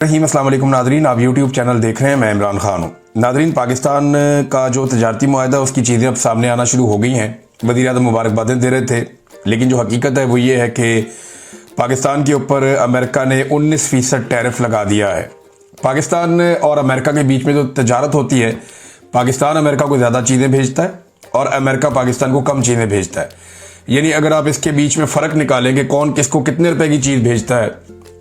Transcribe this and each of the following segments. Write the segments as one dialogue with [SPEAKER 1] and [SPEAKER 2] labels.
[SPEAKER 1] अस्सलाम वालेकुम नादरीन, आप यूट्यूब चैनल देख रहे हैं। मैं इमरान खान हूँ। नादरीन, पाकिस्तान का जो तजारती मुआहदा उसकी चीज़ें अब सामने आना शुरू हो गई हैं। वज़ीर आज़म मुबारकबादें दे रहे थे, लेकिन जो हकीकत है वो ये है कि पाकिस्तान के ऊपर अमेरिका ने 19% टैरिफ लगा दिया है। पाकिस्तान और अमेरिका के बीच में जो तजारत होती है, पाकिस्तान अमेरिका को ज़्यादा चीज़ें भेजता है और अमेरिका पाकिस्तान को कम चीज़ें भेजता है। यानी अगर आप इसके बीच में फ़र्क निकालेंगे कौन किसको कितने रुपए की चीज़ भेजता है,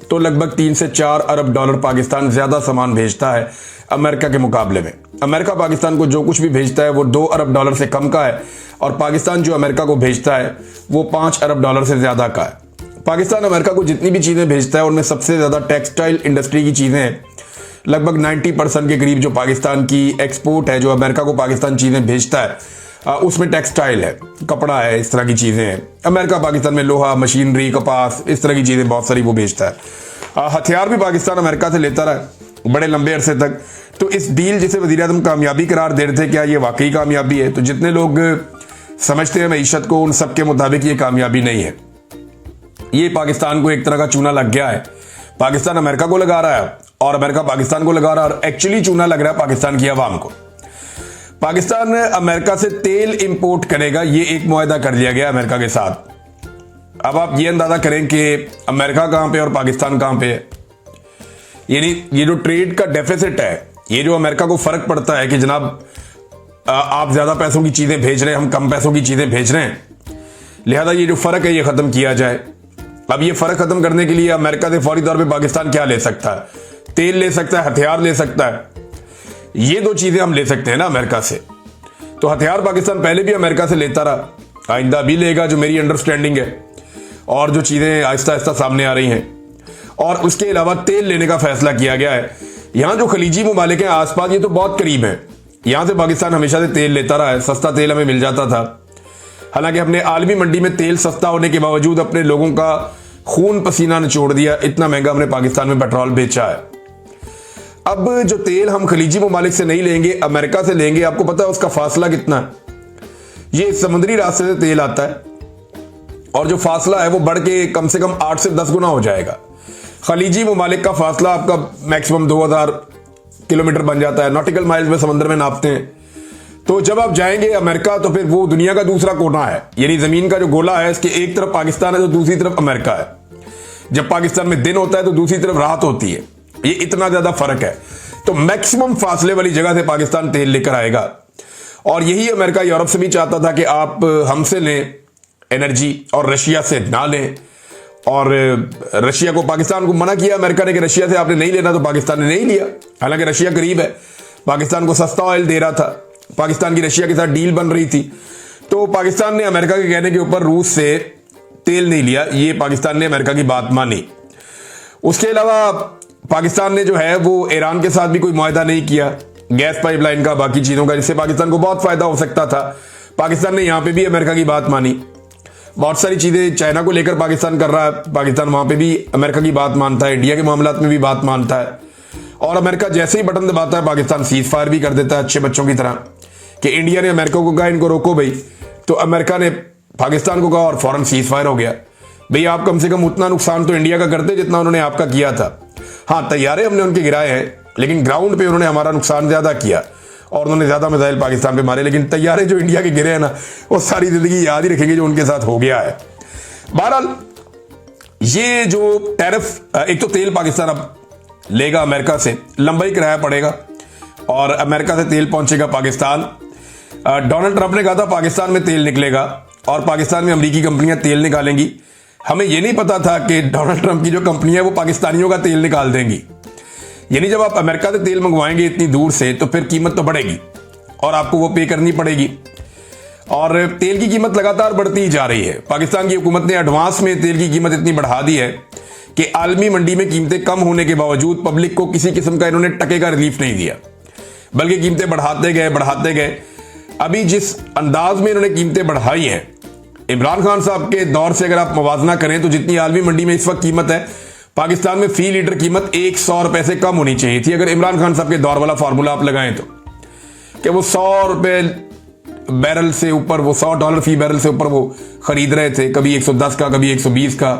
[SPEAKER 1] तो लगभग 3 से 4 अरब डॉलर पाकिस्तान ज़्यादा सामान भेजता है अमेरिका के मुकाबले में। अमेरिका पाकिस्तान को जो कुछ भी भेजता है वो 2 अरब डॉलर से कम का है और पाकिस्तान जो अमेरिका को भेजता है वो 5 अरब डॉलर से ज़्यादा का है। पाकिस्तान अमेरिका को जितनी भी चीज़ें भेजता है उनमें सबसे ज़्यादा टेक्सटाइल इंडस्ट्री की चीज़ें हैं। लगभग 90% के करीब जो पाकिस्तान की एक्सपोर्ट है, जो अमेरिका को पाकिस्तान चीज़ें भेजता है, उसमें टेक्सटाइल है, कपड़ा है, इस तरह की चीज़ें हैं। अमेरिका पाकिस्तान में लोहा, मशीनरी, कपास, इस तरह की चीज़ें बहुत सारी वो भेजता है। हथियार भी पाकिस्तान अमेरिका से लेता रहा बड़े लंबे अरसे तक। तो इस डील जिसे वज़ीर आज़म कामयाबी करार दे रहे थे, क्या ये वाकई कामयाबी है? तो जितने लोग समझते हैं मईशत को, उन सब के मुताबिक ये कामयाबी नहीं है। ये पाकिस्तान को एक तरह का चूना लग गया है। पाकिस्तान अमेरिका को लगा रहा है और अमेरिका पाकिस्तान को लगा रहा है, और एक्चुअली चूना लग रहा है पाकिस्तान की आवाम को। पाकिस्तान अमेरिका से तेल इंपोर्ट करेगा, ये एक मुआहदा कर लिया गया अमेरिका के साथ। अब आप ये अंदाजा करें कि अमेरिका कहां पे और पाकिस्तान कहां पे है। यानी ये जो ट्रेड का डेफिसिट है, ये जो अमेरिका को फर्क पड़ता है कि जनाब आप ज्यादा पैसों की चीजें भेज रहे हैं, हम कम पैसों की चीजें भेज रहे हैं, लिहाजा ये जो फर्क है ये खत्म किया जाए। अब ये फर्क खत्म करने के लिए अमेरिका से फौरी तौर पे पाकिस्तान क्या ले सकता है? तेल ले सकता है, हथियार ले सकता है। ये 2 चीजें हम ले सकते हैं ना अमेरिका से। तो हथियार पाकिस्तान पहले भी अमेरिका से लेता रहा, आइंदा भी लेगा, जो मेरी अंडरस्टैंडिंग है, और जो चीजें आहिस्ता आहिस्ता सामने आ रही हैं। और उसके अलावा तेल लेने का फैसला किया गया है। यहां जो खलीजी मुमालिक हैं आसपास, ये तो बहुत करीब है। यहां से पाकिस्तान हमेशा से तेल लेता रहा है, सस्ता तेल हमें मिल जाता था। हालांकि अपने आलमी मंडी में तेल सस्ता होने के बावजूद अपने लोगों का खून पसीना निचोड़ दिया, इतना महंगा हमने पाकिस्तान में पेट्रोल बेचा है। अब जो तेल हम खलीजी मुमालिक से नहीं लेंगे, अमेरिका से लेंगे, आपको पता है उसका फासला कितना है? ये समुद्री रास्ते से तेल आता है और जो फासला है वो बढ़ के कम से कम 8 से 10 गुना हो जाएगा। खलीजी मुमालिक का फासला आपका मैक्सिमम 2000 किलोमीटर बन जाता है, नॉटिकल माइल्स में समंदर में नापते हैं। तो जब आप जाएंगे अमेरिका, तो फिर वो दुनिया का दूसरा कोना है। यानी जमीन का जो गोला है, इसके एक तरफ पाकिस्तान है तो दूसरी तरफ अमेरिका है। जब पाकिस्तान में दिन होता है तो दूसरी तरफ रात होती है। ये इतना ज्यादा फर्क है। तो मैक्सिमम फासले वाली जगह से पाकिस्तान तेल लेकर आएगा, और यही अमेरिका यूरोप से भी चाहता था कि आप हमसे लें एनर्जी और रशिया से ना लें। और रशिया को, पाकिस्तान को मना किया अमेरिका ने कि रशिया से आपने नहीं लेना, तो पाकिस्तान ने नहीं लिया। हालांकि रशिया करीब है, पाकिस्तान को सस्ता ऑयल दे रहा था, पाकिस्तान की रशिया के साथ डील बन रही थी। तो पाकिस्तान ने अमेरिका के कहने के ऊपर रूस से तेल नहीं लिया। ये पाकिस्तान ने अमेरिका की बात मानी। उसके अलावा पाकिस्तान ने जो है वो ईरान के साथ भी कोई मुआहदा नहीं किया, गैस पाइपलाइन का, बाकी चीजों का, जिससे पाकिस्तान को बहुत फायदा हो सकता था। पाकिस्तान ने यहां पे भी अमेरिका की बात मानी। बहुत सारी चीजें चाइना को लेकर पाकिस्तान कर रहा है, पाकिस्तान वहां पे भी अमेरिका की बात मानता है, इंडिया के मामलात में भी बात मानता है। और अमेरिका जैसे ही बटन दबाता है, पाकिस्तान सीज फायर भी कर देता है अच्छे बच्चों की तरह, कि इंडिया ने अमेरिका को कहा इनको रोको भाई, तो अमेरिका ने पाकिस्तान को कहा और फौरन सीज फायर हो गया। भाई आप कम से कम उतना नुकसान तो इंडिया का करते जितना उन्होंने आपका किया था। हाँ, तैयारे हमने उनके गिराए हैं, लेकिन ग्राउंड पे उन्होंने हमारा नुकसान ज्यादा किया और उन्होंने ज्यादा मिसाइल पाकिस्तान पे मारे। लेकिन तैयारे जो इंडिया के गिरे हैं ना, वो सारी जिंदगी याद ही रखेंगे जो उनके साथ हो गया है। बहरहाल, ये जो टैरिफ, एक तो तेल पाकिस्तान अब लेगा अमेरिका से, लंबाई किराया पड़ेगा और अमेरिका से तेल पहुंचेगा पाकिस्तान। डोनाल्ड ट्रंप ने कहा था पाकिस्तान में तेल निकलेगा और पाकिस्तान में अमेरिकी कंपनियां तेल निकालेंगी। हमें यह नहीं पता था कि डोनाल्ड ट्रंप की जो कंपनी है वो पाकिस्तानियों का तेल निकाल देंगी। यानी जब आप अमेरिका से तेल मंगवाएंगे इतनी दूर से, तो फिर कीमत तो बढ़ेगी और आपको वो पे करनी पड़ेगी। और तेल की कीमत लगातार बढ़ती ही जा रही है। पाकिस्तान की हुकूमत ने एडवांस में तेल की कीमत इतनी बढ़ा दी है कि आलमी मंडी में कीमतें कम होने के बावजूद पब्लिक को किसी किस्म का इन्होंने टके का रिलीफ नहीं दिया, बल्कि कीमतें बढ़ाते गए। अभी जिस अंदाज में इन्होंने कीमतें बढ़ाई हैं, इमरान खान साहब के दौर से अगर आप मुवाजना करें तो जितनी आलमी मंडी में इस वक्त कीमत है, पाकिस्तान में फी लीटर कीमत 100 रुपए से कम होनी चाहिए थी। अगर इमरान खान साहब के दौर वाला फार्मूला आप लगाएं तो, कि वो 100 रुपए बैरल से ऊपर, वो $100 फी बैरल से ऊपर वो खरीद रहे थे, कभी 110 का, कभी 120 का।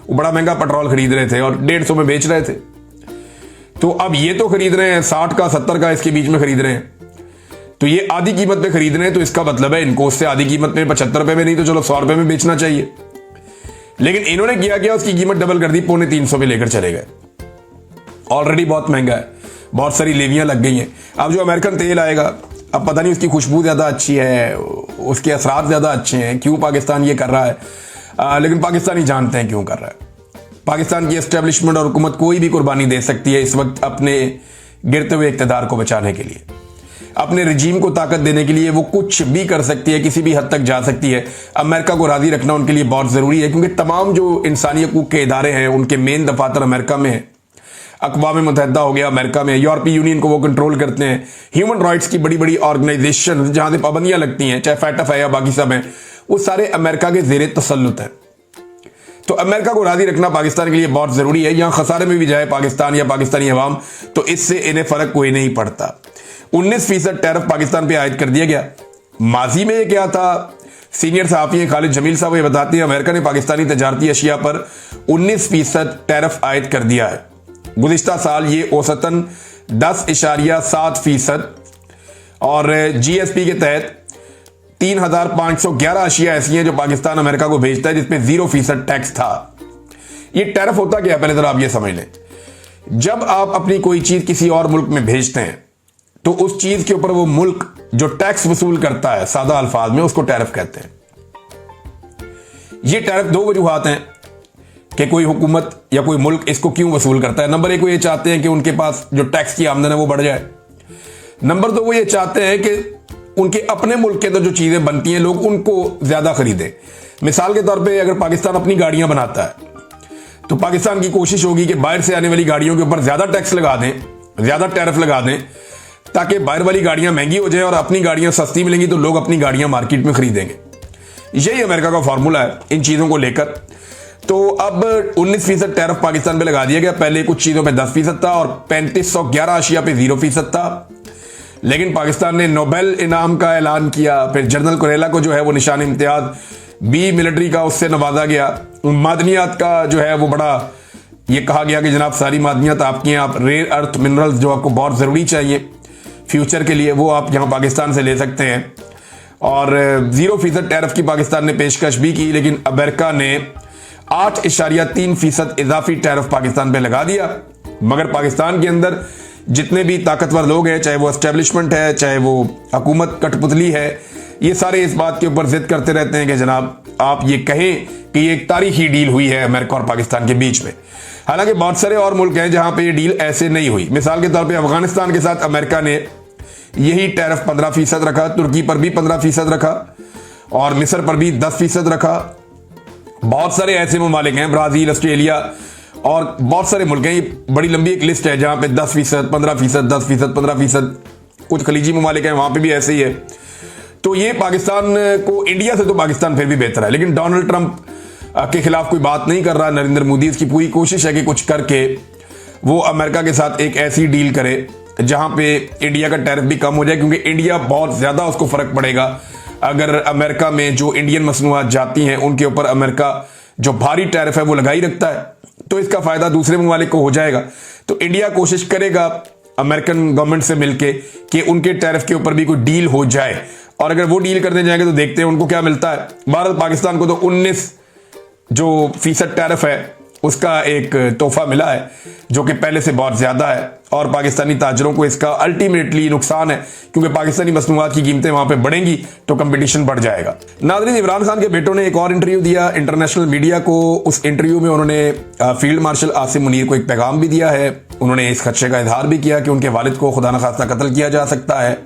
[SPEAKER 1] वो बड़ा महंगा पेट्रोल खरीद रहे थे और 150 में बेच रहे थे। तो अब ये तो खरीद रहे हैं 60 का 70 का इसके बीच में खरीद रहे हैं, तो ये आधी कीमत पे खरीद रहे हैं, तो इसका मतलब है इनको उससे आधी कीमत में 75 रुपए में नहीं तो चलो 100 रुपए में बेचना चाहिए। लेकिन इन्होंने किया उसकी कीमत डबल कर दी, 250 पे लेकर चले गए। ऑलरेडी बहुत महंगा है, बहुत सारी लेवियां लग गई हैं। अब जो अमेरिकन तेल आएगा, अब पता नहीं उसकी खुशबू ज्यादा अच्छी है, उसके असरात ज्यादा अच्छे हैं, क्यों पाकिस्तान ये कर रहा है, लेकिन पाकिस्तानी जानते हैं क्यों कर रहा है। पाकिस्तान की एस्टेब्लिशमेंट और हुकूमत कोई भी कुर्बानी दे सकती है इस वक्त अपने गिरते हुए इक़्तिदार को बचाने के लिए, अपने रजीम को ताकत देने के लिए वो कुछ भी कर सकती है, किसी भी हद तक जा सकती है। अमेरिका को राजी रखना उनके लिए बहुत ज़रूरी है, क्योंकि तमाम जो इंसानी हकूक़ के इदारे हैं उनके मेन दफातर अमेरिका में है। अक़वाम मुत्तहिदा हो गया अमेरिका में, यूरोपीय यूनियन को वो कंट्रोल करते हैं। ह्यूमन राइट्स की बड़ी बड़ी ऑर्गेनाइजेशन जहाँ से पाबंदियाँ लगती हैं, चाहे फैटफ है या बाकी सब हैं, वो सारे अमेरिका के ज़ेरे तसल्लुत हैं। तो अमेरिका को राजी रखना पाकिस्तान के लिए बहुत ज़रूरी है। यहाँ खसारे में भी जाए पाकिस्तान या पाकिस्तानी अवाम, तो इससे इन्हें फ़र्क कोई नहीं पड़ता। 19% टैरिफ पाकिस्तान पे आयद कर दिया गया। माजी में ये क्या था, सीनियर सहाफ़ी खालिद जमील साहब ये बताते हैं, अमेरिका ने पाकिस्तानी तजारती अशिया पर 19% टैरिफ आयद कर दिया है। गुज़िश्ता साल ये औसतन 10.7% और GSP के तहत 3,511 अशिया ऐसी हैं जो पाकिस्तान अमेरिका को भेजता है, जिसमें 0% टैक्स था। ये टैरिफ होता क्या है, पहले जरा आप ये समझ लें। जब आप अपनी कोई चीज किसी और मुल्क में भेजते हैं तो उस चीज के ऊपर वो मुल्क जो टैक्स वसूल करता है, सादा अल्फाज में उसको टैरिफ कहते हैं। ये टैरिफ दो वजूहात हैं कि कोई हुकूमत या कोई मुल्क इसको क्यों वसूल करता है। नंबर एक, वो ये चाहते हैं कि उनके पास जो टैक्स की आमदन है वो बढ़ जाए। नंबर दो, वो ये चाहते हैं कि उनके अपने मुल्क के अंदर जो चीजें बनती हैं लोग उनको ज्यादा खरीदें। मिसाल के तौर पे अगर पाकिस्तान अपनी गाड़ियां बनाता है तो पाकिस्तान की कोशिश होगी कि बाहर से आने वाली गाड़ियों के ऊपर ज्यादा टैक्स लगा दें, ज्यादा टैरिफ लगा दें, ताकि बाहर वाली गाड़ियां महंगी हो जाए और अपनी गाड़ियां सस्ती मिलेंगी तो लोग अपनी गाड़ियां मार्केट में खरीदेंगे। यही अमेरिका का फॉर्मूला है इन चीजों को लेकर। तो अब 19% टैरिफ पाकिस्तान पे लगा दिया गया। पहले कुछ चीजों पे 10% था और 3511 अशिया पे 0% था। लेकिन पाकिस्तान ने नोबेल इनाम का ऐलान किया, फिर जनरल कुरेला को जो है वो निशान इम्तियाज बी मिलिट्री का उससे नवाजा गया। मादनियात का जो है वो बड़ा ये कहा गया कि जनाब सारी मादनियात आपकी हैं, आप रेयर अर्थ मिनरल्स जो आपको बहुत ज़रूरी चाहिए फ्यूचर के लिए वो आप यहाँ पाकिस्तान से ले सकते हैं। और 0% टैरिफ की पाकिस्तान ने पेशकश भी की, लेकिन अमेरिका ने 8.3% इजाफी टैरिफ पाकिस्तान पे लगा दिया। मगर पाकिस्तान के अंदर जितने भी ताकतवर लोग हैं, चाहे वो एस्टेब्लिशमेंट है, चाहे वो हुकूमत कठपुतली है, ये सारे इस बात के ऊपर जिद करते रहते हैं कि जनाब आप ये कहें कि ये एक तारीखी डील हुई है अमेरिका और पाकिस्तान के बीच में। हालांकि बहुत सारे और मुल्क हैं जहां पे ये डील ऐसे नहीं हुई। मिसाल के तौर पे अफगानिस्तान के साथ अमेरिका ने यही टैरिफ 15% रखा, तुर्की पर भी 15% रखा और मिस्र पर भी 10% रखा। बहुत सारे ऐसे ममालिक हैं, ब्राजील, ऑस्ट्रेलिया और बहुत सारे मुल्क हैं, ये बड़ी लंबी एक लिस्ट है जहां पे 10%, 15%, 10%, 15%। कुछ खलीजी ममालिक हैं वहां पे भी ऐसे ही है। तो ये पाकिस्तान को, इंडिया से तो पाकिस्तान फिर भी बेहतर है, लेकिन डोनाल्ड ट्रंप के खिलाफ कोई बात नहीं कर रहा नरेंद्र मोदी। उसकी पूरी कोशिश है कि कुछ करके वो अमेरिका के साथ एक ऐसी डील करे जहां पे इंडिया का टैरिफ भी कम हो जाए, क्योंकि इंडिया बहुत ज्यादा उसको फर्क पड़ेगा अगर अमेरिका में जो इंडियन मसनूआत जाती हैं उनके ऊपर अमेरिका जो भारी टैरिफ है वो लगा ही रखता है, तो इसका फायदा दूसरे ममालिक को हो जाएगा। तो इंडिया कोशिश करेगा अमेरिकन गवर्नमेंट से मिलके कि उनके टैरिफ के ऊपर भी कोई डील हो जाए, और अगर वो डील करने जाएंगे तो देखते हैं उनको क्या मिलता है। भारत पाकिस्तान को तो 19% टैरिफ है उसका एक तोहफा मिला है जो कि पहले से बहुत ज्यादा है, और पाकिस्तानी ताजरों को इसका अल्टीमेटली नुकसान है, क्योंकि पाकिस्तानी मसनूआत की कीमतें वहां पे बढ़ेंगी तो कंपटीशन बढ़ जाएगा। नाज़रीन, इमरान खान के बेटों ने एक और इंटरव्यू दिया इंटरनेशनल मीडिया को। उस इंटरव्यू में उन्होंने फील्ड मार्शल आसिम मुनीर को एक पैगाम भी दिया है। उन्होंने इस खदशे का इजहार भी किया कि उनके वालिद को खुदा न खास्ता कत्ल किया जा सकता है।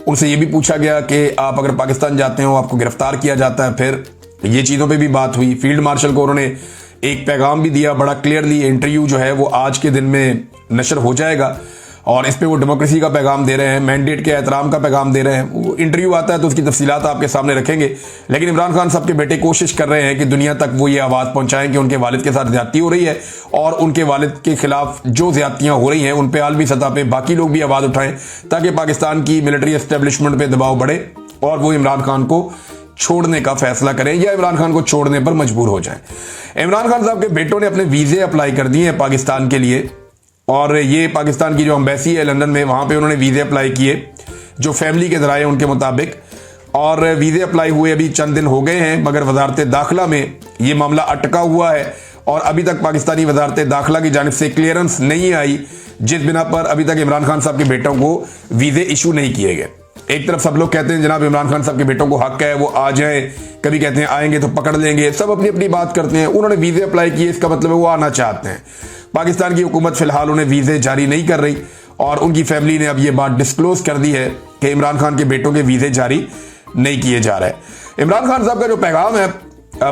[SPEAKER 1] उनसे ये भी पूछा गया कि आप अगर पाकिस्तान जाते हो आपको गिरफ्तार किया जाता है, फिर ये चीज़ों पे भी बात हुई। फील्ड मार्शल को उन्होंने एक पैगाम भी दिया बड़ा क्लियरली। इंटरव्यू जो है वो आज के दिन में नशर हो जाएगा और इस पे वो डेमोक्रेसी का पैगाम दे रहे हैं, मैंडेट के एहतराम का पैगाम दे रहे हैं। वो इंटरव्यू आता है तो उसकी तफसीलात आपके सामने रखेंगे, लेकिन इमरान खान साहब के बेटे कोशिश कर रहे हैं कि दुनिया तक वो ये आवाज़ पहुंचाएं कि उनके वालिद के साथ ज्यादती हो रही है और उनके वालिद के खिलाफ जो ज्यादतियां हो रही हैं उन पर आलमी सतह पर बाकी लोग भी आवाज़ उठाएं, ताकि पाकिस्तान की मिलिट्री एस्टेब्लिशमेंट पर दबाव बढ़े और वो इमरान खान को छोड़ने का फैसला करें या इमरान खान को छोड़ने पर मजबूर हो जाएं। इमरान खान साहब के बेटों ने अपने वीजे अप्लाई कर दिए हैं पाकिस्तान के लिए। और ये पाकिस्तान की जो एम्बेसी है लंदन में, वहाँ पे उन्होंने वीज़े अप्लाई किए जो फैमिली के ज़राए उनके मुताबिक, और वीज़े अप्लाई हुए अभी चंद दिन हो गए हैं, मगर वजारत दाखिला में ये मामला अटका हुआ है और अभी तक पाकिस्तानी वजारत दाखिला की जानिब से क्लियरेंस नहीं आई, जिस बिना पर अभी तक इमरान खान साहब के बेटों को वीज़े इशू नहीं किए गए। एक तरफ सब लोग कहते हैं जनाब इमरान खान साहब के बेटों को हक है वो आ जाएं, कभी कहते हैं आएंगे तो पकड़ लेंगे, सब अपनी अपनी बात करते हैं। उन्होंने वीज़े अप्लाई किए, इसका मतलब है वो आना चाहते हैं। पाकिस्तान की हुकूमत फिलहाल उन्हें वीज़े जारी नहीं कर रही और उनकी फैमिली ने अब ये बात डिस्क्लोज कर दी है कि इमरान खान के बेटों के वीज़े जारी नहीं किए जा रहे। इमरान खान साहब का जो पैगाम है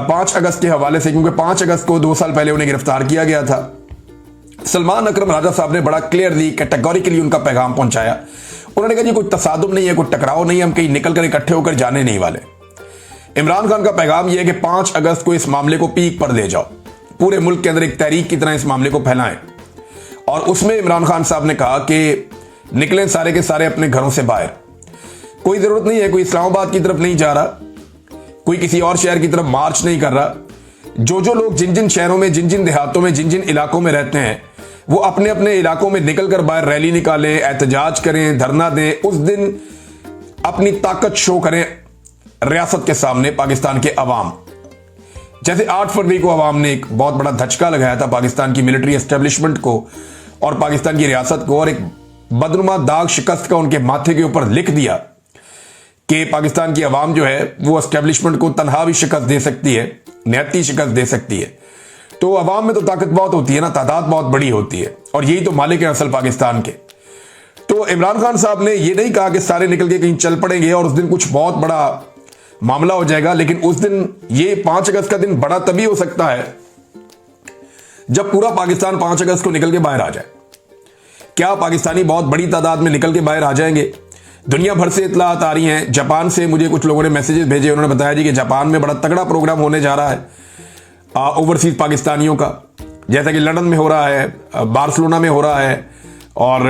[SPEAKER 1] 5 अगस्त के हवाले से, क्योंकि 5 अगस्त को 2 साल पहले उन्हें गिरफ्तार किया गया था, सलमान अकरम राजा साहब ने बड़ा क्लियरली कैटेगोरिकली उनका पैगाम पहुंचाया। उन्होंने कहा जी कोई तसादुम नहीं है, कोई टकराव नहीं है, हम कहीं निकल कर इकट्ठे होकर जाने नहीं वाले। इमरान खान का पैगाम यह है कि 5 अगस्त को इस मामले को पीक पर ले जाओ, पूरे मुल्क के अंदर एक तहरीक की तरह इस मामले को फैलाएं। और उसमें इमरान खान साहब ने कहा कि निकलें सारे के सारे अपने घरों से बाहर, कोई जरूरत नहीं है, कोई इस्लामाबाद की तरफ नहीं जा रहा, कोई किसी और शहर की तरफ मार्च नहीं कर रहा। जो जो लोग जिन जिन शहरों में, जिन जिन देहातों में, जिन जिन इलाकों में रहते हैं, वो अपने अपने इलाकों में निकलकर बाहर रैली निकालें, एहतजाज करें, धरना दें, उस दिन अपनी ताकत शो करें रियासत के सामने पाकिस्तान के अवाम। जैसे 8 फरवरी को अवाम ने एक बहुत बड़ा धचका लगाया था पाकिस्तान की मिलिट्री एस्टेब्लिशमेंट को और पाकिस्तान की रियासत को, और एक बदनुमा दाग शिकस्त का उनके माथे के ऊपर लिख दिया कि पाकिस्तान की अवाम जो है वो एस्टेब्लिशमेंट को तनहा भी शिकस्त दे सकती है, निहत्ती शिकस्त दे सकती है। तो अवाम में तो ताकत बहुत होती है ना, तादाद बहुत बड़ी होती है, और यही तो मालिक है असल पाकिस्तान के। तो इमरान खान साहब ने ये नहीं कहा कि सारे निकल के कहीं चल पड़ेंगे और उस दिन कुछ बहुत बड़ा मामला हो जाएगा, लेकिन उस दिन ये 5 अगस्त का दिन बड़ा तभी हो सकता है जब पूरा पाकिस्तान 5 अगस्त को निकल के बाहर आ जाए। क्या पाकिस्तानी बहुत बड़ी तादाद में निकल के बाहर आ जाएंगे? दुनिया भर से इतलात आ रही हैं। जापान से मुझे कुछ लोगों ने मैसेजेस भेजे, उन्होंने बताया जी कि जापान में बड़ा तगड़ा प्रोग्राम होने जा रहा है ओवरसीज पाकिस्तानियों का, जैसा कि लंदन में हो रहा है, बार्सिलोना में हो रहा है और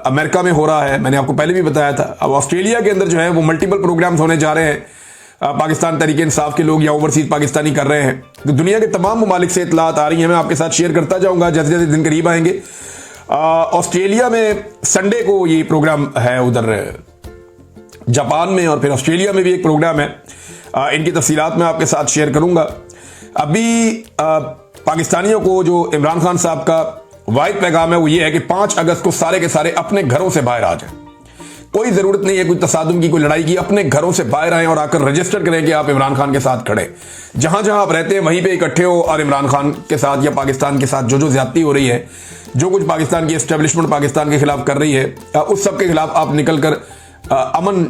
[SPEAKER 1] अमेरिका में हो रहा है, मैंने आपको पहले भी बताया था। अब ऑस्ट्रेलिया के अंदर जो है वो मल्टीपल प्रोग्राम्स होने जा रहे हैं, पाकिस्तान तरीके इंसाफ के लोग या ओवरसीज पाकिस्तानी कर रहे हैं। तो दुनिया के तमाम ममालिक से इतलात आ रही हैं, मैं आपके साथ शेयर करता जाऊंगा जैसे जैसे दिन करीब आएंगे। ऑस्ट्रेलिया में संडे को ये प्रोग्राम है उधर जापान में, और फिर ऑस्ट्रेलिया में भी एक प्रोग्राम है। इनकी तफसीलात मैं आपके साथ शेयर करूंगा। अभी पाकिस्तानियों को जो इमरान खान साहब का वाहिद पैगाम है वो ये है कि 5 अगस्त को सारे के सारे अपने घरों से बाहर आ जाएं। कोई जरूरत नहीं है कोई तसादुम की, कोई लड़ाई की, अपने घरों से बाहर आए और आकर रजिस्टर करें कि आप इमरान खान के साथ खड़े। जहां जहां आप रहते हैं वहीं पे इकट्ठे हो और इमरान खान के साथ या पाकिस्तान के साथ जो जो ज्यादती हो रही है, जो कुछ पाकिस्तान की एस्टेब्लिशमेंट पाकिस्तान के खिलाफ कर रही है, उस सब के खिलाफ आप निकलकर अमन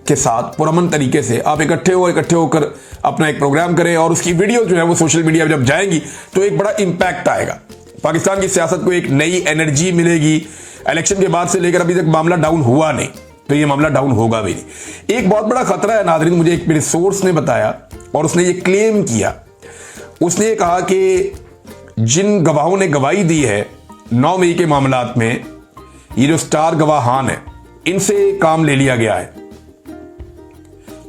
[SPEAKER 1] के साथ पुरअमन तरीके से आप इकट्ठे होकर अपना एक प्रोग्राम करें, और उसकी वीडियो जो है वो सोशल मीडिया पर जब जाएंगी तो एक बड़ा इंपैक्ट आएगा। पाकिस्तान की सियासत को एक नई एनर्जी मिलेगी। इलेक्शन के बाद से लेकर अभी तक मामला डाउन हुआ नहीं, तो ये मामला डाउन होगा भी नहीं। एक बहुत बड़ा खतरा है नाज़रीन, मुझे एक मेरे सोर्स ने बताया और उसने ये क्लेम किया। उसने ये कहा कि जिन गवाहों ने गवाही दी है 9 मई के मामलात में, ये जो स्टार गवाहान है, इनसे काम ले लिया गया है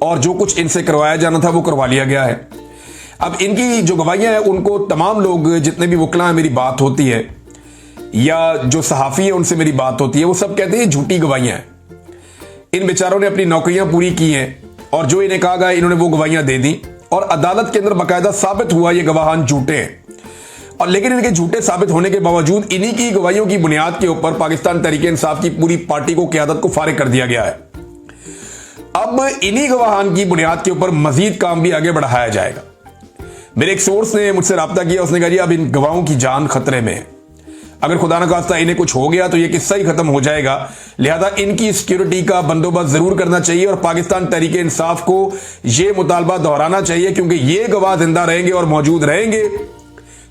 [SPEAKER 1] और जो कुछ इनसे करवाया जाना था वो करवा लिया गया है। अब इनकी जो गवाहियां हैं उनको तमाम लोग, जितने भी वकला हैं, मेरी बात होती है या जो सहाफ़ी है उनसे मेरी बात होती है, वो सब कहते हैं झूठी गवाहियां हैं। इन बेचारों ने अपनी नौकरियां पूरी की हैं और जो इन्हें कहा गया इन्होंने वो गवाहियां दे दी, और अदालत के अंदर बाकायदा साबित हुआ ये गवाहान झूठे हैं। और लेकिन इनके झूठे साबित होने के बावजूद इन्हीं की गवाहियों की बुनियाद के ऊपर पाकिस्तान तहरीक इंसाफ की पूरी पार्टी को, क़यादत को फारिग कर दिया गया है। अब इन्हीं गवाहान की बुनियाद के ऊपर मजीद काम भी आगे बढ़ाया जाएगा। मेरे एक सोर्स ने मुझसे रब्ता किया, उसने कहा जी अब इन गवाहों की जान खतरे में है, अगर खुदा न खास्ता इन्हें कुछ हो गया तो ये किस्सा ही खत्म हो जाएगा, लिहाजा इनकी सिक्योरिटी का बंदोबस्त जरूर करना चाहिए और पाकिस्तान तहरीक इंसाफ को यह मुतालबा दोहराना चाहिए, क्योंकि ये गवाह जिंदा रहेंगे और मौजूद रहेंगे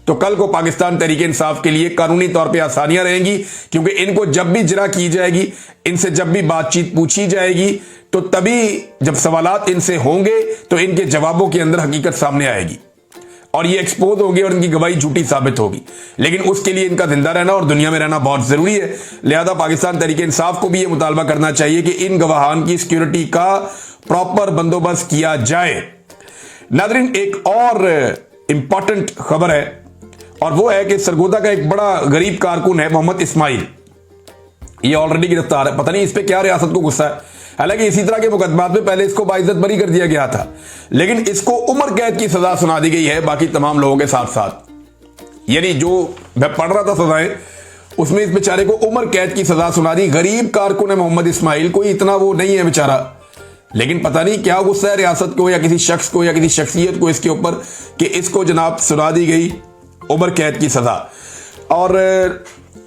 [SPEAKER 1] तो कल को पाकिस्तान तहरीक इंसाफ के लिए कानूनी तौर पे आसानियां रहेंगी, क्योंकि इनको जब भी जिरा की जाएगी, इनसे जब भी बातचीत पूछी जाएगी, तो तभी जब सवालात इनसे होंगे तो इनके जवाबों के अंदर हकीकत सामने आएगी और ये एक्सपोज होगी और इनकी गवाही झूठी साबित होगी। लेकिन उसके लिए इनका जिंदा रहना और दुनिया में रहना बहुत जरूरी है। लिहाजा पाकिस्तान तहरीक इंसाफ को भी यह मुतालबा करना चाहिए कि इन गवाहान की सिक्योरिटी का प्रॉपर बंदोबस्त किया जाए। नाज़रीन, एक और इंपॉर्टेंट खबर है और वो है कि सरगोदा का एक बड़ा गरीब कारकुन है मोहम्मद इस्माइल, ये ऑलरेडी गिरफ्तार है। पता नहीं इस पे क्या रियासत को गुस्सा है। हालांकि इसी तरह के मुकदमात में पहले इसको बाइज्जत बरी कर दिया गया था, लेकिन इसको उम्र कैद की सजा सुना दी गई है बाकी तमाम लोगों के साथ साथ। यानी जो मैं पढ़ रहा था सजाएं, उसमें इस बेचारे को उम्र कैद की सजा सुना दी। गरीब कारकुन है मोहम्मद इस्माइल, कोई इतना वो नहीं है बेचारा, लेकिन पता नहीं क्या गुस्सा है रियासत को या किसी शख्स को या किसी शख्सियत को इसके ऊपर कि इसको जनाब सुना दी गई उम्र कैद की सजा। और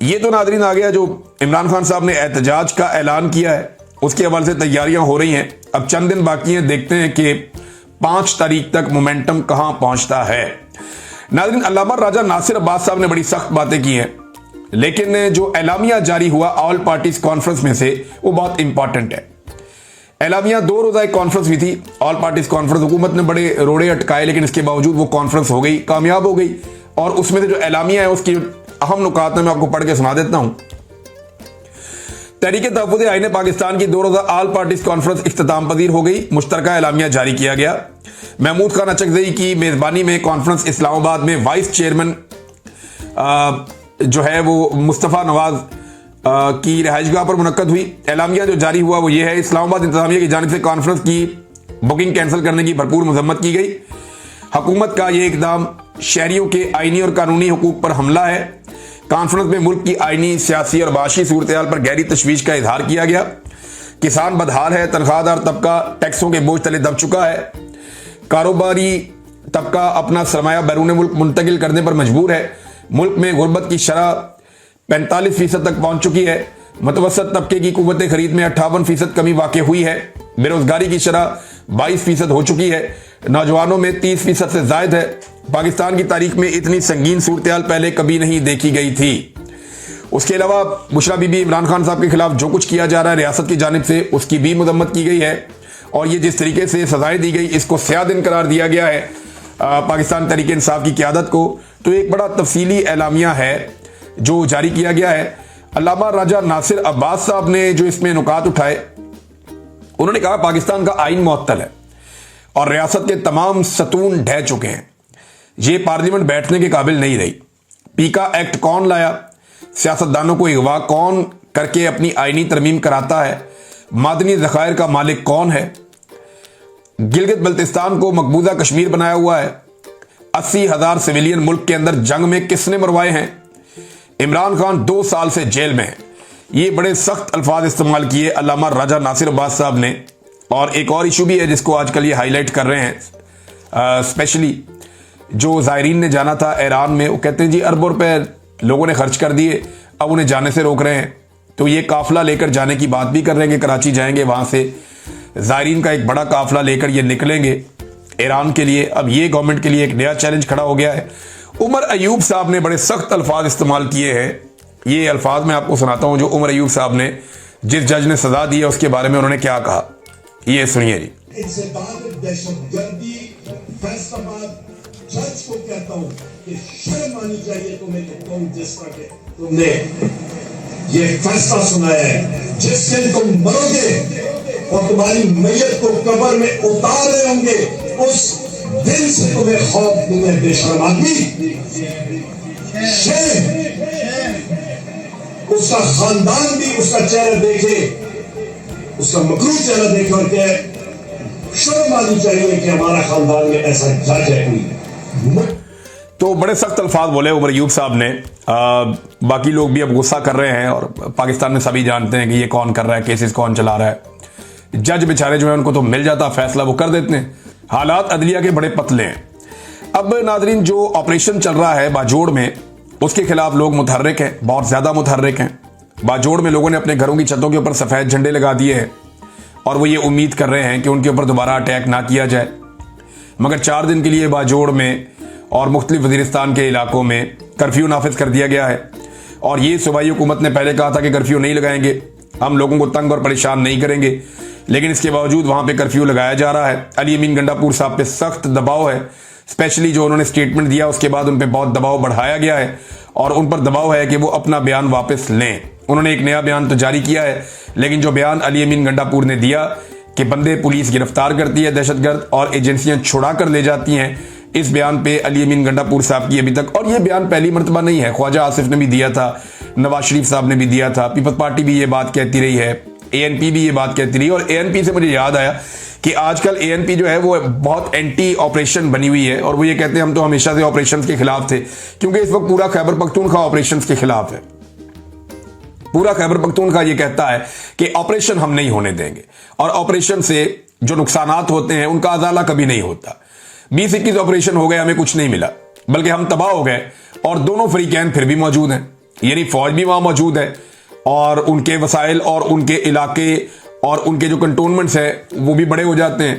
[SPEAKER 1] ये तो नादरीन आ गया जो इमरान खान साहब ने एहतजाज का ऐलान किया है, उसके हवाले से तैयारियां हो रही हैं। अब चंद दिन बाकी हैं, देखते हैं कि 5 तारीख तक मोमेंटम कहां पहुंचता है। नादरीन, अल्लामा राजा नासिर अब्बास साहब ने बड़ी सख्त बातें की हैं, लेकिन जो एलामिया जारी हुआ ऑल पार्टीज कॉन्फ्रेंस में से, वो बहुत इंपॉर्टेंट है। एलामिया 2 रोजा एक कॉन्फ्रेंस हुई थी, ऑल पार्टीज कॉन्फ्रेंस। हुकूमत ने बड़े रोड़े अटकाए, लेकिन इसके बावजूद वो कॉन्फ्रेंस हो गई, कामयाब हो गई। और उसमें से जो एलामिया है उसकी अहम नुकात मैं आपको पढ़ के सुना देता हूं। तहरीक तहफ़्फ़ुज़ आईन पाकिस्तान की 2 रोजा ऑल पार्टीज कॉन्फ्रेंस इख्तिताम पजीर हो गई, मुश्तरका एलामिया जारी किया गया। महमूद खान अचकज़ई की मेज़बानी में कॉन्फ्रेंस इस्लामाबाद में वाइस चेयरमैन जो है वो मुस्तफ़ा नवाज की रहायशगाह पर मुनक्कद हुई। एलामिया जो जारी हुआ वो ये है, इस्लामाबाद इंतज़ामिया की जानिब से कॉन्फ्रेंस की बुकिंग कैंसिल करने की भरपूर मजम्मत की गई। हुकूमत का ये इकदाम शहरियों के आईनी और कानूनी हुकूक पर हमला है। कॉन्फ्रेंस में मुल्क की आईनी, सियासी और माशी सूरत-ए-हाल पर गहरी तशवीश का इजहार किया गया। किसान बदहाल है, तनख्वाहदार तबका टैक्सों के बोझ तले दब चुका है, कारोबारी तबका अपना सरमाया बैरून मुल्क मुंतकिल करने पर मजबूर है। मुल्क में गुर्बत की शरह 45% तक पहुंच चुकी है। मुतवसत तबके की कुव्वत खरीद में 58% कमी वाक़ हुई है। बेरोजगारी की शरह 22% हो चुकी है। नौजवानों में 30% से जायद है। पाकिस्तान की तारीख में इतनी संगीन सूरत-ए-हाल पहले कभी नहीं देखी गई थी। उसके अलावा बुशरा बीबी इमरान खान साहब के खिलाफ जो कुछ किया जा रहा है रियासत की जानिब से, उसकी भी मजम्मत की गई है। और ये जिस तरीके से सजाएं दी गई, इसको स्याह दिन करार दिया गया है पाकिस्तान तहरीक इंसाफ की क़यादत को। तो एक बड़ा तफसीली एलामिया है जो जारी किया गया है। अल्लामा राजा नासिर अब्बास साहब ने जो इसमें नुकात उठाए, उन्होंने कहा पाकिस्तान का आइन मुअत्तल है और रियासत के तमाम सतून ढह चुके हैं। ये पार्लियामेंट बैठने के काबिल नहीं रही। पीका एक्ट कौन लाया, सियासतदानों को अगवा कौन करके अपनी आईनी तरमीम कराता है, मादनी ज़खायर का मालिक कौन है, गिलगित बल्तिस्तान को मकबूजा कश्मीर बनाया हुआ है, 80,000 सिविलियन मुल्क के अंदर जंग में किसने मरवाए हैं, इमरान खान 2 साल से जेल में है। ये बड़े सख्त अल्फाज इस्तेमाल किए अल्लामा राजा नासिर अब्बास साहब ने। और एक और इशू भी है जिसको आजकल ये हाईलाइट कर रहे हैं, स्पेशली जो ज़ायरीन ने जाना था ईरान में, वो कहते हैं जी अरबों रुपए लोगों ने खर्च कर दिए, अब उन्हें जाने से रोक रहे हैं। तो ये काफिला लेकर जाने की बात भी कर रहे हैं कि कराची जाएंगे, वहाँ से ज़ायरीन का एक बड़ा काफिला लेकर ये निकलेंगे ईरान के लिए। अब ये गवर्नमेंट के लिए एक नया चैलेंज खड़ा हो गया है। उमर अयूब साहब ने बड़े सख्त अल्फाज इस्तेमाल किए हैं। ये अल्फाज मैं आपको सुनाता हूँ जो उमर अयूब साहब ने, जिस जज ने सजा दी है उसके बारे में उन्होंने क्या कहा, ये सुनिए जी।
[SPEAKER 2] जज को कहता हूं कि शर्म आनी चाहिए तुम्हें कि तुम जिस तरह के तुमने ये फैसला सुनाया है, जिस दिन तुम मरोगे और तुम्हारी मैयत को कब्र में उतार रहे होंगे, उस दिन से तुम्हें खौफ, तुम्हें बेशर्म आदमी, उसका खानदान भी उसका चेहरा देखे, उसका मकरूर चेहरा देखे और कहे शर्म आनी चाहिए कि हमारा खानदान में ऐसा जज है कोई।
[SPEAKER 1] तो बड़े सख्त अल्फाज बोले उमर अयूब साहब ने। बाकी लोग भी अब गुस्सा कर रहे हैं और पाकिस्तान में सभी जानते हैं कि ये कौन कर रहा है, केसेस कौन चला रहा है। जज बेचारे जो है उनको तो मिल जाता फैसला, वो कर देते हैं। हालात अदलिया के बड़े पतले हैं। अब नाजरीन, जो ऑपरेशन चल रहा है बाजोड़ में, उसके खिलाफ लोग मुतहर्रिक हैं, बहुत ज़्यादा मुतहर्रिक हैं। बाजोड़ में लोगों ने अपने घरों की छतों के ऊपर सफ़ेद झंडे लगा दिए हैं और वो ये उम्मीद कर रहे हैं कि उनके ऊपर दोबारा अटैक ना किया जाए। मगर 4 दिन के लिए बाजोड़ में और मुख्तलिफ वज़ीरिस्तान के इलाकों में कर्फ्यू नाफिज कर दिया गया है। और ये सूबाई हुकूमत ने पहले कहा था कि कर्फ्यू नहीं लगाएंगे, हम लोगों को तंग और परेशान नहीं करेंगे, लेकिन इसके बावजूद वहाँ पे कर्फ्यू लगाया जा रहा है। अली अमीन गंडापुर साहब पे सख्त दबाव है, स्पेशली जो उन्होंने स्टेटमेंट दिया उसके बाद उन पर बहुत दबाव बढ़ाया गया है और उन पर दबाव है कि वो अपना बयान वापस लें। उन्होंने एक नया बयान तो जारी किया है, लेकिन जो बयान अली अमीन गंडापुर ने दिया कि बंदे पुलिस गिरफ्तार करती है दहशतगर्द और एजेंसियां छुड़ा कर ले जाती हैं, इस बयान पे अली अमीन गंडापुर साहब की अभी तक, और ये बयान पहली मर्तबा नहीं है, ख्वाजा आसिफ ने भी दिया था, नवाज शरीफ साहब ने भी दिया था, पीपल्स पार्टी भी ये बात कहती रही है, एएनपी भी ये बात कहती रही, और एएनपी से मुझे याद आया कि आजकल एएनपी जो है वो बहुत एंटी ऑपरेशन बनी हुई है, और वो ये कहते हैं हम तो हमेशा से ऑपरेशन के खिलाफ थे, क्योंकि इस वक्त पूरा खैबर पख्तूनख्वा ऑपरेशन के खिलाफ है। पूरा खैबर पख्तूनख्वा ये कहता है कि ऑपरेशन हम नहीं होने देंगे, और ऑपरेशन से जो नुकसानात होते हैं उनका अजाला कभी नहीं होता। 20-21 ऑपरेशन हो गए, हमें कुछ नहीं मिला, बल्कि हम तबाह हो गए, और दोनों फरीकैन फिर भी मौजूद हैं, यानी फौज भी वहां मौजूद है, और उनके वसाइल और उनके इलाके और उनके जो कंटोनमेंट्स है वो भी बड़े हो जाते हैं।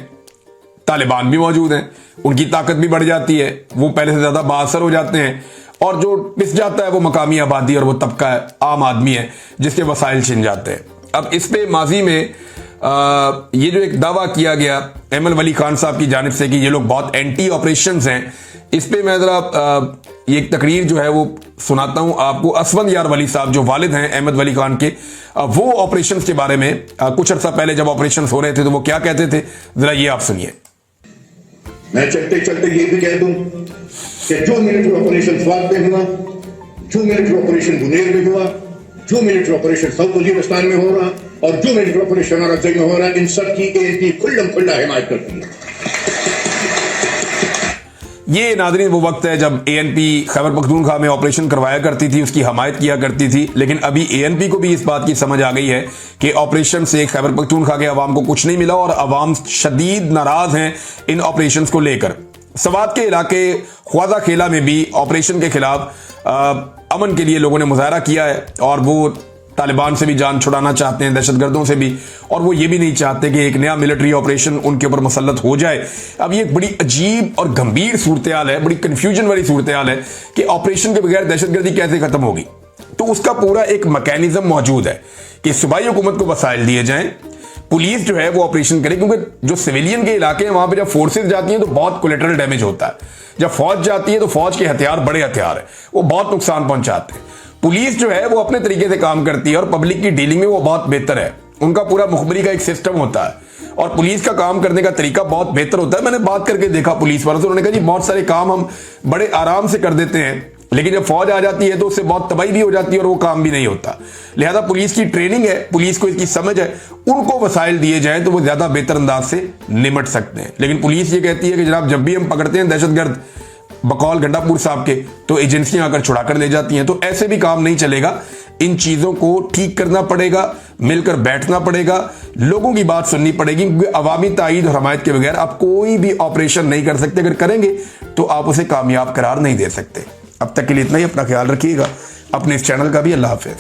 [SPEAKER 1] तालिबान भी मौजूद हैं, उनकी ताकत भी बढ़ जाती है, वो पहले से ज्यादा बाअसर हो जाते हैं, और जो पिस जाता है वो मकामी आबादी और वो तबका है, आम आदमी है, जिसके वसाइल छिन जाते हैं। अब इस पे माजी में ये जो एक दावा किया गया एमल वली खान साहब की जानिब से कि ये लोग बहुत एंटी ऑपरेशंस हैं, इस पे मैं जरा ये एक तकरीर जो है वो सुनाता हूं आपको। असवंद यार वली साहब जो वालिद हैं अहमद वली खान के, वो ऑपरेशंस के बारे में कुछ अर्सा पहले जब ऑपरेशंस हो रहे थे तो वो क्या कहते थे, जरा ये आप सुनिए।
[SPEAKER 2] मैं चलते चलते ये भी कह दूं कि जो मिलिट्री ऑपरेशन स्वात में हुआ, जो मिलिट्री ऑपरेशन बुनेर में हुआ, जो मिलिट्री ऑपरेशन साउथ वजीरिस्तान में हो रहा, और जो मिलिट्री ऑपरेशन अरज़ई में हो रहा, इन सब की एएनपी खुल्लम खुल्ला हिमायत करती है।
[SPEAKER 1] ये नाज़रीन वो वक्त है जब एएनपी खैबर पख्तूनख्वा में ऑपरेशन करवाया करती थी, उसकी हमायत किया करती थी, लेकिन अभी एएनपी को भी इस बात की समझ आ गई है कि ऑपरेशन से खैबर पख्तूनख्वा के अवाम को कुछ नहीं मिला, और अवाम शदीद नाराज हैं इन ऑपरेशन को लेकर। सवात के इलाके ख्वाजा खेला में भी ऑपरेशन के खिलाफ अमन के लिए लोगों ने मुजाहरा किया है, और वो तालिबान से भी जान छुड़ाना चाहते हैं, दहशतगर्दों से भी, और वो ये भी नहीं चाहते कि एक नया मिलिट्री ऑपरेशन उनके ऊपर मुसल्लत हो जाए। अब ये बड़ी अजीब और गंभीर सूरत हाल है, बड़ी कंफ्यूजन वाली सूरत हाल है कि ऑपरेशन के बगैर दहशतगर्दी कैसे खत्म होगी। तो उसका पूरा एक मैकेनिज्म मौजूद है कि सूबाई हुकूमत को वसाइल दिए जाएं, पुलिस जो है वो ऑपरेशन करे, क्योंकि जो सिविलियन के इलाके हैं वहां पर जब फोर्सेज जाती हैं तो बहुत कोलेटरल डैमेज होता है। जब फौज जाती है तो फौज के हथियार बड़े हथियार है, वो बहुत नुकसान पहुंचाते हैं। पुलिस जो है वो अपने तरीके से काम करती है, और पब्लिक की डीलिंग में वो बहुत बेहतर है, उनका पूरा मुखबरी का एक सिस्टम होता है, और पुलिस का काम करने का तरीका बहुत बेहतर होता है। मैंने बात करके देखा पुलिस वालों से, उन्होंने कहा जी बहुत सारे काम हम बड़े आराम से कर देते हैं, लेकिन जब फौज आ जाती है तो उससे बहुत तबाही भी हो जाती है और वो काम भी नहीं होता। लिहाजा पुलिस की ट्रेनिंग है, पुलिस को इसकी समझ है, उनको वसाइल दिए जाएं तो वो ज्यादा बेहतर अंदाज से निमट सकते हैं। लेकिन पुलिस ये कहती है कि जनाब जब भी हम पकड़ते हैं दहशतगर्द बकौल गंडापुर साहब के, तो एजेंसियां आकर छुड़ा कर ले जाती हैं। तो ऐसे भी काम नहीं चलेगा, इन चीजों को ठीक करना पड़ेगा, मिलकर बैठना पड़ेगा, लोगों की बात सुननी पड़ेगी, क्योंकि अवामी ताईद और हमायत के बगैर आप कोई भी ऑपरेशन नहीं कर सकते। अगर करेंगे तो आप उसे कामयाब करार नहीं दे सकते। अब तक के लिए इतना ही, अपना ख्याल रखिएगा, अपने इस चैनल का भी। अल्लाह हाफिज।